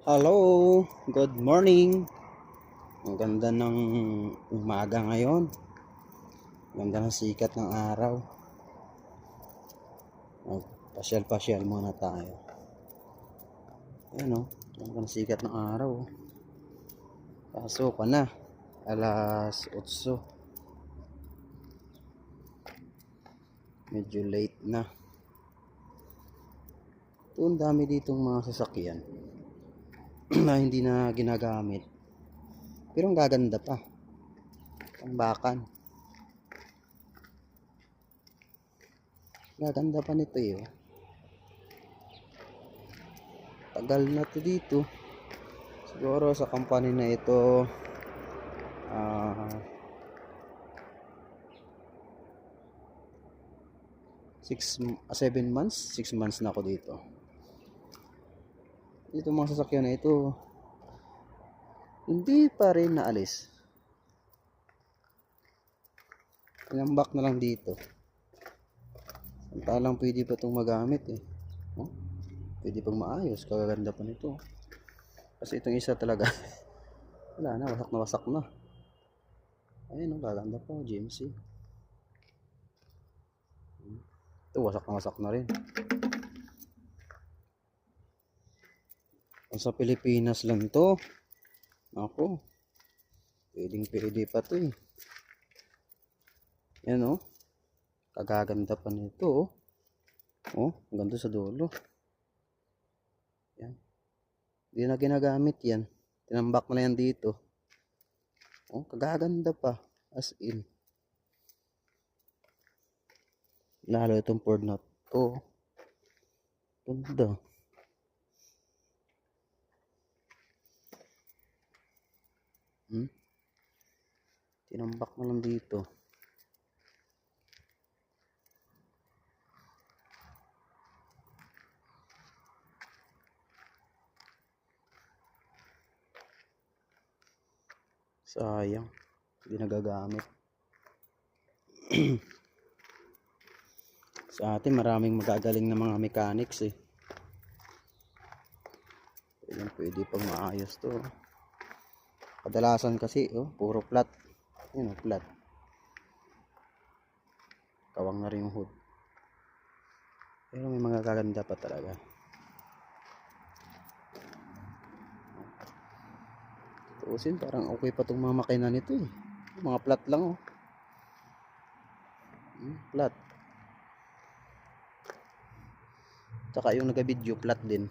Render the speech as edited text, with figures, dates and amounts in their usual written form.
Hello, good morning. Ang ganda ng umaga ngayon. Ganda ng sikat ng araw. Pasyal-pasyal muna tayo. Ayan o, ganda ng sikat ng araw. Pasok ka na. Alas 8. Medyo late na. Ito, ang dami ditong mga sasakyan na hindi na ginagamit. Pero ang gaganda pa. Tambakan. Gaganda pa nito eh. Tagal na to dito. Siguro sa company na ito 7 months, 6 months na ako dito. Ito mga sasakyan na ito hindi pa rin naalis. Inambak na lang dito. Samantalang pwede pa itong magamit eh. Oh, pwede pang maayos. Kagaganda pa nito. Kasi itong isa talaga wala na, wasak na. Ayun, gaganda pa, GMC. Ito wasak na rin. Kung sa Pilipinas lang to, ako, pwede pa to eh. Yan oh, kagaganda pa nito oh. Oh, ganda sa dulo. Yan, hindi na ginagamit yan. Tinambak na yan dito. Oh, kagaganda pa, as in. Lalo itong Ford na to. Ganda. Tinambak na lang dito. Sayang, hindi nagagamit. Sa atin maraming magagaling na mga mechanics eh. Pwede pang maayos to. Kadalasan kasi oh, puro flat. Yun oh, flat. Kawang na rin yung hood. Pero may mga gaganda pa talaga. Tuusin, parang okay pa itong mga makina nito eh. Mga flat lang oh. Flat. Tsaka yung nagabidyo flat din.